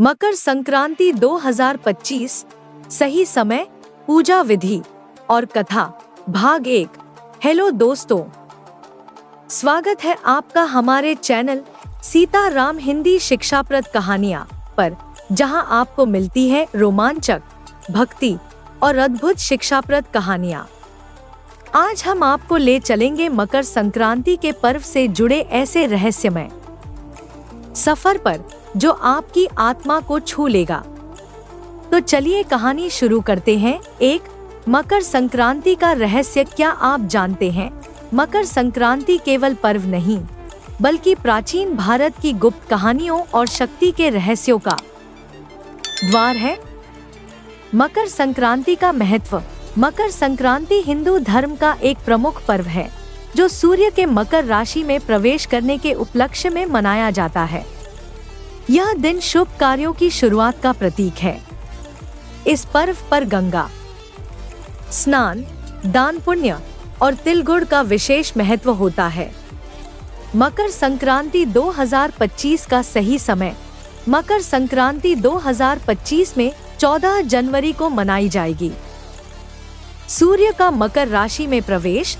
मकर संक्रांति 2025 सही समय, पूजा विधि और कथा भाग 1। हेलो दोस्तों, स्वागत है आपका हमारे चैनल सीताराम हिंदी शिक्षाप्रद कहानियाँ पर, जहां आपको मिलती है रोमांचक, भक्ति और अद्भुत शिक्षाप्रद कहानियाँ। आज हम आपको ले चलेंगे मकर संक्रांति के पर्व से जुड़े ऐसे रहस्यमय सफर पर जो आपकी आत्मा को छू लेगा। तो चलिए कहानी शुरू करते हैं। 1। मकर संक्रांति का रहस्य। क्या आप जानते हैं, मकर संक्रांति केवल पर्व नहीं, बल्कि प्राचीन भारत की गुप्त कहानियों और शक्ति के रहस्यों का द्वार है। मकर संक्रांति का महत्व। मकर संक्रांति हिंदू धर्म का एक प्रमुख पर्व है, जो सूर्य के मकर राशि में प्रवेश करने के उपलक्ष्य में मनाया जाता है। यह दिन शुभ कार्यों की शुरुआत का प्रतीक है। इस पर्व पर गंगा स्नान, दान पुण्य और तिल गुड़ का विशेष महत्व होता है। मकर संक्रांति 2025 का सही समय। मकर संक्रांति 2025 में 14 जनवरी को मनाई जाएगी। सूर्य का मकर राशि में प्रवेश।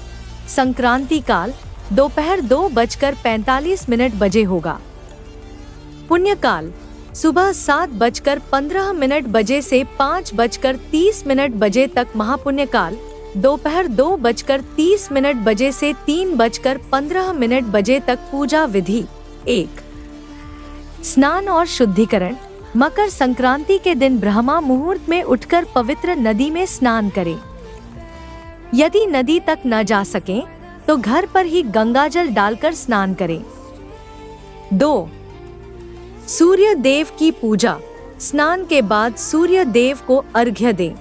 संक्रांति काल दोपहर 2:45 बजे होगा। पुण्य काल सुबह 7:15 बजे से 5:30 बजे तक। महापुण्य काल दोपहर 2:30 बजे से 3:15 बजे तक। पूजा विधि। 1। स्नान और शुद्धिकरण। मकर संक्रांति के दिन ब्रह्मा मुहूर्त में उठकर पवित्र नदी में स्नान करें। यदि नदी तक न जा सकें, तो घर पर ही गंगाजल डालकर स्नान करें। 2। सूर्य देव की पूजा। स्नान के बाद सूर्य देव को अर्घ्य दें।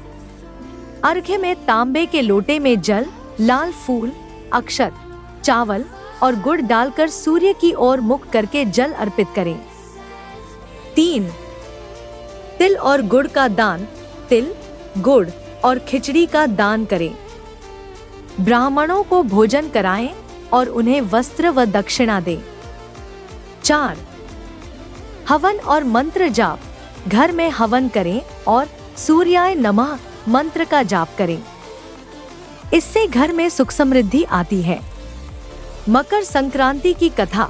अर्घ्य में तांबे के लोटे में जल, लाल फूल, अक्षत, चावल और गुड़ डालकर सूर्य की ओर मुख करके जल अर्पित करें। 3। तिल और गुड़ का दान। तिल, गुड़ और खिचड़ी का दान करें। ब्राह्मणों को भोजन कराएं और उन्हें वस्त्र व दक्षिणा दें। 4। हवन और मंत्र जाप। घर में हवन करें और सूर्याय नमः मंत्र का जाप करें। इससे घर में सुख समृद्धि आती है। मकर संक्रांति की कथा।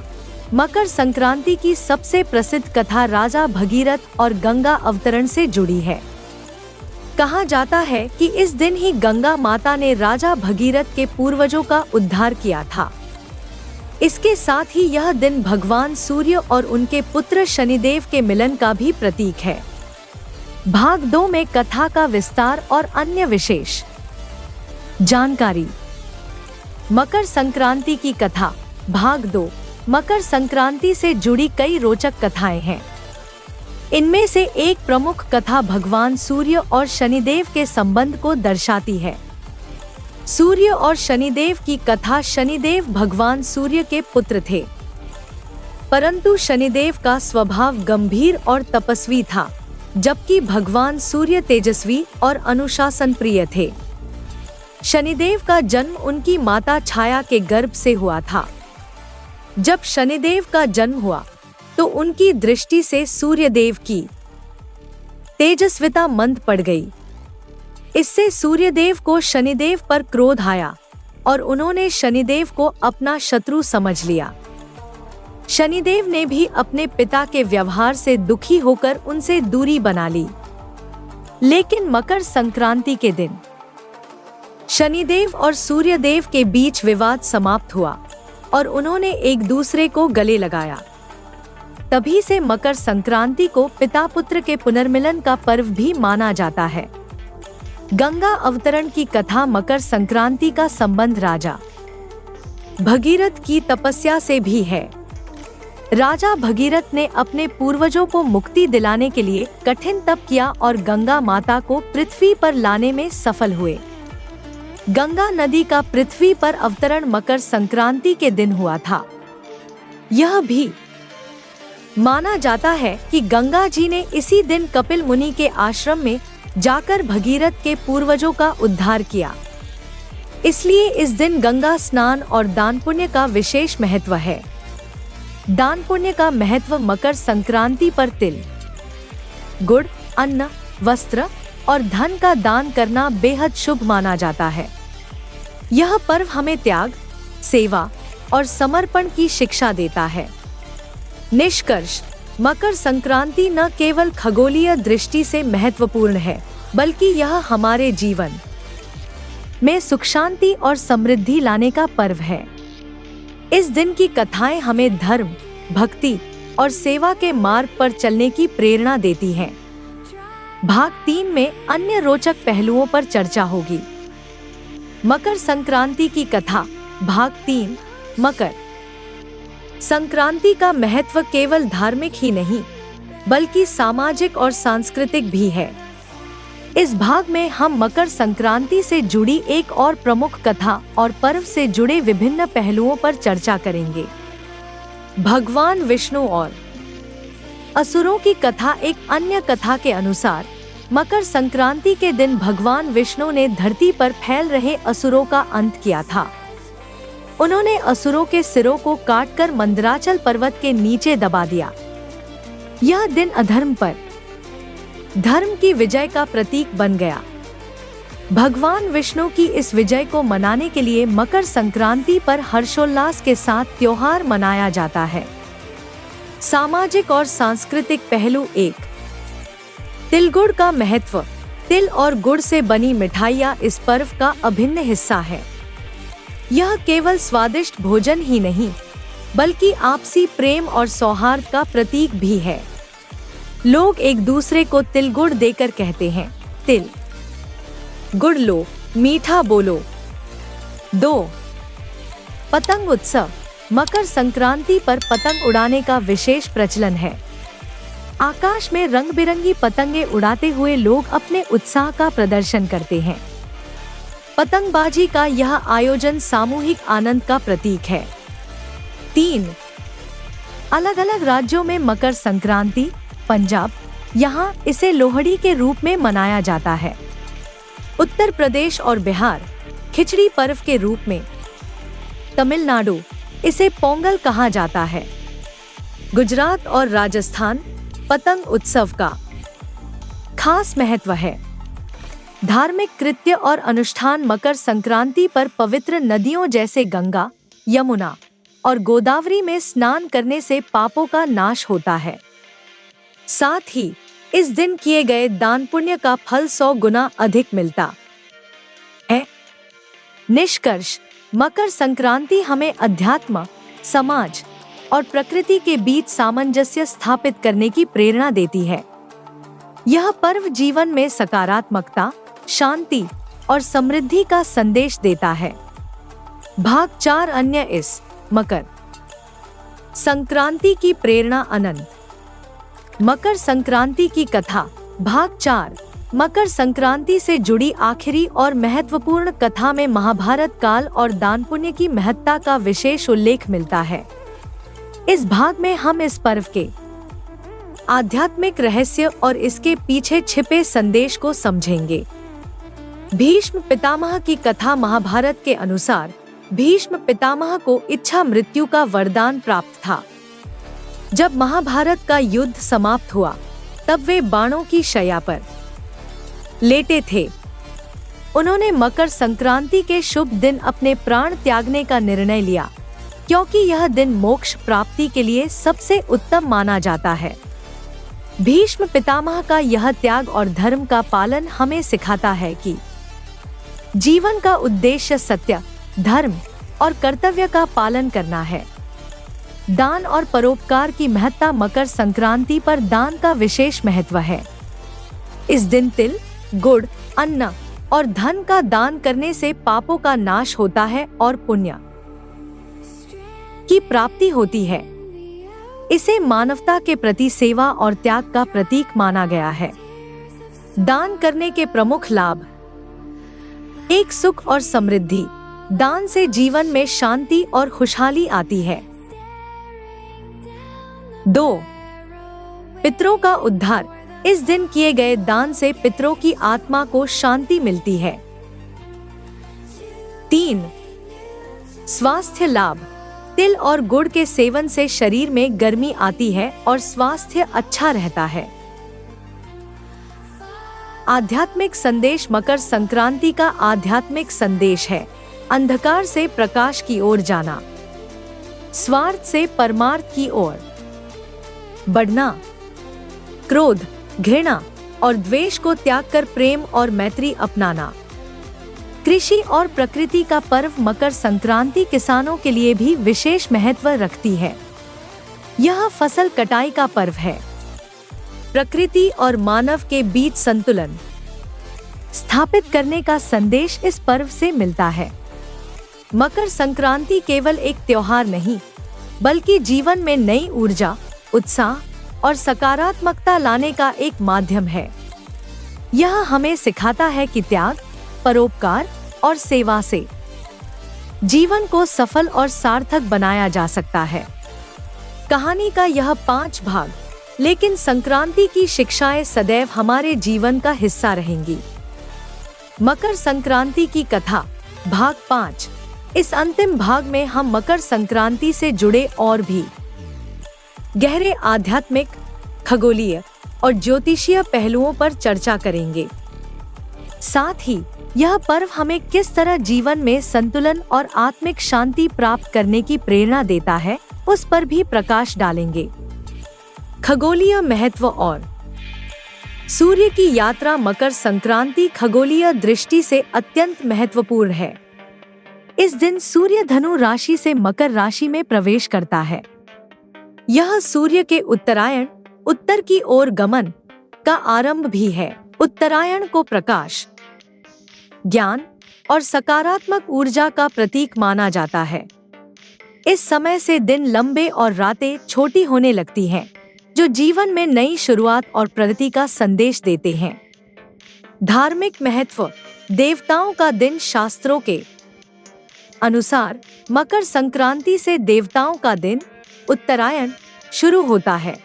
मकर संक्रांति की सबसे प्रसिद्ध कथा राजा भगीरथ और गंगा अवतरण से जुड़ी है। कहा जाता है कि इस दिन ही गंगा माता ने राजा भगीरथ के पूर्वजों का उद्धार किया था। इसके साथ ही यह दिन भगवान सूर्य और उनके पुत्र शनिदेव के मिलन का भी प्रतीक है। भाग 2 में कथा का विस्तार और अन्य विशेष जानकारी। मकर संक्रांति की कथा। भाग 2। मकर संक्रांति से जुड़ी कई रोचक कथाएं हैं। इनमें से एक प्रमुख कथा भगवान सूर्य और शनिदेव के संबंध को दर्शाती है। सूर्य और शनिदेव की कथा। शनिदेव भगवान सूर्य के पुत्र थे, परंतु शनिदेव का स्वभाव गंभीर और तपस्वी था, जबकि भगवान सूर्य तेजस्वी और अनुशासन प्रिय थे। शनिदेव का जन्म उनकी माता छाया के गर्भ से हुआ था। जब शनिदेव का जन्म हुआ, तो उनकी दृष्टि से सूर्यदेव की तेजस्विता मंद पड़ गई। इससे सूर्यदेव को शनिदेव पर क्रोध आया और उन्होंने शनिदेव को अपना शत्रु समझ लिया। शनिदेव ने भी अपने पिता के व्यवहार से दुखी होकर उनसे दूरी बना ली। लेकिन मकर संक्रांति के दिन शनिदेव और सूर्यदेव के बीच विवाद समाप्त हुआ और उन्होंने एक दूसरे को गले लगाया। तभी से मकर संक्रांति को पिता पुत्र के पुनर्मिलन का पर्व भी माना जाता है। गंगा अवतरण की कथा। मकर संक्रांति का संबंध राजा भगीरथ की तपस्या से भी है। राजा भगीरथ ने अपने पूर्वजों को मुक्ति दिलाने के लिए कठिन तप किया और गंगा माता को पृथ्वी पर लाने में सफल हुए। गंगा नदी का पृथ्वी पर अवतरण मकर संक्रांति के दिन हुआ था। यह भी माना जाता है कि गंगा जी ने इसी दिन कपिल मुनि के आश्रम में जाकर भगीरथ के पूर्वजों का उद्धार किया। इसलिए इस दिन गंगा स्नान और दान पुण्य का विशेष महत्व है। दान पुण्य का महत्व। मकर संक्रांति पर तिल, गुड़, अन्न, वस्त्र और धन का दान करना बेहद शुभ माना जाता है। यह पर्व हमें त्याग, सेवा और समर्पण की शिक्षा देता है। निष्कर्ष, मकर संक्रांति न केवल खगोलीय दृष्टि से महत्वपूर्ण है, बल्कि यह हमारे जीवन में सुख, शांति और समृद्धि लाने का पर्व है। इस दिन की कथाएं हमें धर्म, भक्ति और सेवा के मार्ग पर चलने की प्रेरणा देती हैं। भाग 3 में अन्य रोचक पहलुओं पर चर्चा होगी। मकर संक्रांति की कथा। भाग 3। मकर संक्रांति का महत्व केवल धार्मिक ही नहीं, बल्कि सामाजिक और सांस्कृतिक भी है। इस भाग में हम मकर संक्रांति से जुड़ी एक और प्रमुख कथा और पर्व से जुड़े विभिन्न पहलुओं पर चर्चा करेंगे। भगवान विष्णु और असुरों की कथा। एक अन्य कथा के अनुसार मकर संक्रांति के दिन भगवान विष्णु ने धरती पर फैल रहे असुरों का अंत किया था। उन्होंने असुरों के सिरों को काटकर मंदराचल पर्वत के नीचे दबा दिया। यह दिन अधर्म पर धर्म की विजय का प्रतीक बन गया। भगवान विष्णु की इस विजय को मनाने के लिए मकर संक्रांति पर हर्षोल्लास के साथ त्योहार मनाया जाता है। सामाजिक और सांस्कृतिक पहलू। 1। तिलगुड़ का महत्व। तिल और गुड़ से बनी मिठाइयाँ इस पर्व का अभिन्न हिस्सा है। यह केवल स्वादिष्ट भोजन ही नहीं, बल्कि आपसी प्रेम और सौहार्द का प्रतीक भी है। लोग एक दूसरे को तिल गुड़ देकर कहते हैं, तिल गुड़ लो, मीठा बोलो। 2। पतंग उत्सव। मकर संक्रांति पर पतंग उड़ाने का विशेष प्रचलन है। आकाश में रंग बिरंगी पतंगे उड़ाते हुए लोग अपने उत्साह का प्रदर्शन करते हैं। पतंगबाजी का यह आयोजन सामूहिक आनंद का प्रतीक है। 3। अलग अलग राज्यों में मकर संक्रांति। पंजाब, यहाँ इसे लोहड़ी के रूप में मनाया जाता है। उत्तर प्रदेश और बिहार, खिचड़ी पर्व के रूप में। तमिलनाडु, इसे पोंगल कहा जाता है। गुजरात और राजस्थान, पतंग उत्सव का खास महत्व है। धार्मिक कृत्य और अनुष्ठान। मकर संक्रांति पर पवित्र नदियों जैसे गंगा, यमुना और गोदावरी में स्नान करने से पापों का नाश होता है। साथ ही इस दिन किए गए दान पुण्य का फल 100 गुना अधिक मिलता है। निष्कर्ष, मकर संक्रांति हमें अध्यात्म, समाज और प्रकृति के बीच सामंजस्य स्थापित करने की प्रेरणा देती है। यह पर्व जीवन में सकारात्मकता, शांति और समृद्धि का संदेश देता है। भाग 4। अन्य इस मकर संक्रांति की प्रेरणा। अनंत मकर संक्रांति की कथा। भाग 4। मकर संक्रांति से जुड़ी आखिरी और महत्वपूर्ण कथा में महाभारत काल और दान पुण्य की महत्ता का विशेष उल्लेख मिलता है। इस भाग में हम इस पर्व के आध्यात्मिक रहस्य और इसके पीछे छिपे संदेश को समझेंगे। भीष्म पितामह की कथा। महाभारत के अनुसार भीष्म पितामह को इच्छा मृत्यु का वरदान प्राप्त था। जब महाभारत का युद्ध समाप्त हुआ, तब वे बाणों की शैया पर लेटे थे। उन्होंने मकर संक्रांति के शुभ दिन अपने प्राण त्यागने का निर्णय लिया, क्योंकि यह दिन मोक्ष प्राप्ति के लिए सबसे उत्तम माना जाता है। भीष्म पितामह का यह त्याग और धर्म का पालन हमें सिखाता है कि जीवन का उद्देश्य सत्य, धर्म और कर्तव्य का पालन करना है। दान और परोपकार की महत्ता। मकर संक्रांति पर दान का विशेष महत्व है। इस दिन तिल, गुड़, अन्न और धन का दान करने से पापों का नाश होता है और पुण्य की प्राप्ति होती है। इसे मानवता के प्रति सेवा और त्याग का प्रतीक माना गया है। दान करने के प्रमुख लाभ। 1। सुख और समृद्धि। दान से जीवन में शांति और खुशहाली आती है। 2। पितरों का उद्धार। इस दिन किए गए दान से पितरों की आत्मा को शांति मिलती है। 3। स्वास्थ्य लाभ। तिल और गुड़ के सेवन से शरीर में गर्मी आती है और स्वास्थ्य अच्छा रहता है। आध्यात्मिक संदेश। मकर संक्रांति का आध्यात्मिक संदेश है अंधकार से प्रकाश की ओर जाना, स्वार्थ से परमार्थ की ओर बढ़ना, क्रोध, घृणा और द्वेष को त्याग कर प्रेम और मैत्री अपनाना। कृषि और प्रकृति का पर्व मकर संक्रांति किसानों के लिए भी विशेष महत्व रखती है। यह फसल कटाई का पर्व है। प्रकृति और मानव के बीच संतुलन स्थापित करने का संदेश इस पर्व से मिलता है। मकर संक्रांति केवल एक त्योहार नहीं, बल्कि जीवन में नई ऊर्जा, उत्साह और सकारात्मकता लाने का एक माध्यम है। यह हमें सिखाता है कि त्याग, परोपकार और सेवा से जीवन को सफल और सार्थक बनाया जा सकता है। कहानी का यह 5 भाग, लेकिन संक्रांति की शिक्षाएं सदैव हमारे जीवन का हिस्सा रहेंगी। मकर संक्रांति की कथा भाग 5। इस अंतिम भाग में हम मकर संक्रांति से जुड़े और भी गहरे आध्यात्मिक, खगोलीय और ज्योतिषीय पहलुओं पर चर्चा करेंगे। साथ ही यह पर्व हमें किस तरह जीवन में संतुलन और आत्मिक शांति प्राप्त करने की प्रेरणा देता है, उस पर भी प्रकाश डालेंगे। खगोलीय महत्व और सूर्य की यात्रा। मकर संक्रांति खगोलीय दृष्टि से अत्यंत महत्वपूर्ण है। इस दिन सूर्य धनु राशि से मकर राशि में प्रवेश करता है। यह सूर्य के उत्तरायण, उत्तर की ओर गमन का आरंभ भी है। उत्तरायण को प्रकाश, ज्ञान और सकारात्मक ऊर्जा का प्रतीक माना जाता है। इस समय से दिन लंबे और रातें छोटी होने लगती हैं, जो जीवन में नई शुरुआत और प्रगति का संदेश देते हैं। धार्मिक महत्व। देवताओं का दिन। शास्त्रों के अनुसार मकर संक्रांति से देवताओं का दिन उत्तरायण शुरू होता है।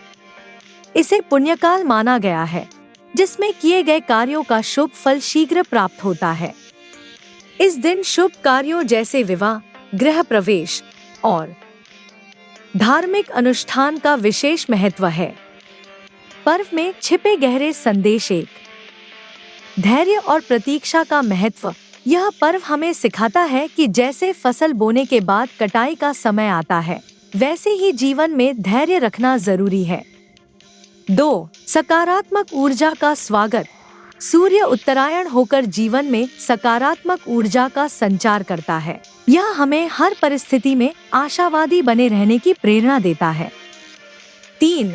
इसे पुण्यकाल माना गया है, जिसमें किए गए कार्यों का शुभ फल शीघ्र प्राप्त होता है। इस दिन शुभ कार्यों जैसे विवाह, गृह प्रवेश और धार्मिक अनुष्ठान का विशेष महत्व है। पर्व में छिपे गहरे संदेश। एक, धैर्य और प्रतीक्षा का महत्व। यह पर्व हमें सिखाता है कि जैसे फसल बोने के बाद कटाई का समय आता है, वैसे ही जीवन में धैर्य रखना जरूरी है। 2, सकारात्मक ऊर्जा का स्वागत। सूर्य उत्तरायण होकर जीवन में सकारात्मक ऊर्जा का संचार करता है। यह हमें हर परिस्थिति में आशावादी बने रहने की प्रेरणा देता है। 3,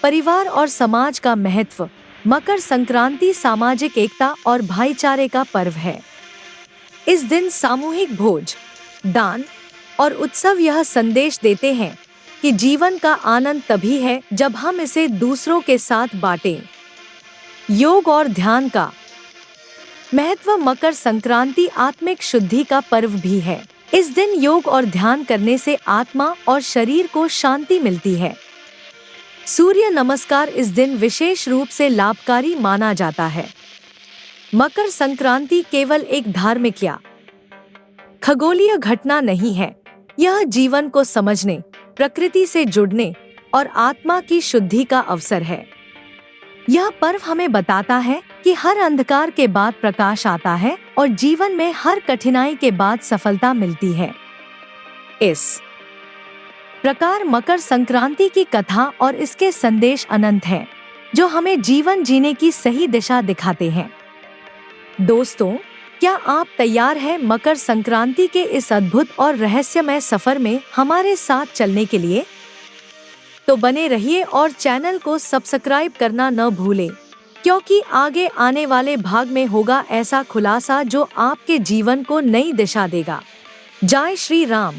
परिवार और समाज का महत्व। मकर संक्रांति सामाजिक एकता और भाईचारे का पर्व है। इस दिन सामूहिक भोज, दान और उत्सव यह संदेश देते हैं कि जीवन का आनंद तभी है जब हम इसे दूसरों के साथ बांटें। योग और ध्यान का महत्व। मकर संक्रांति आत्मिक शुद्धि का पर्व भी है। इस दिन योग और ध्यान करने से आत्मा और शरीर को शांति मिलती है। सूर्य नमस्कार इस दिन विशेष रूप से लाभकारी माना जाता है। मकर संक्रांति केवल एक धार्मिक या खगोलीय घटना नहीं है, यह जीवन को समझने, प्रकृति से जुड़ने और आत्मा की शुद्धि का अवसर है। यह पर्व हमें बताता है कि हर अंधकार के बाद प्रकाश आता है और जीवन में हर कठिनाई के बाद सफलता मिलती है। इस प्रकार मकर संक्रांति की कथा और इसके संदेश अनंत हैं, जो हमें जीवन जीने की सही दिशा दिखाते हैं। दोस्तों, क्या आप तैयार हैं मकर संक्रांति के इस अद्भुत और रहस्यमय सफर में हमारे साथ चलने के लिए? तो बने रहिए और चैनल को सब्सक्राइब करना न भूलें, क्योंकि आगे आने वाले भाग में होगा ऐसा खुलासा जो आपके जीवन को नई दिशा देगा। जय श्री राम।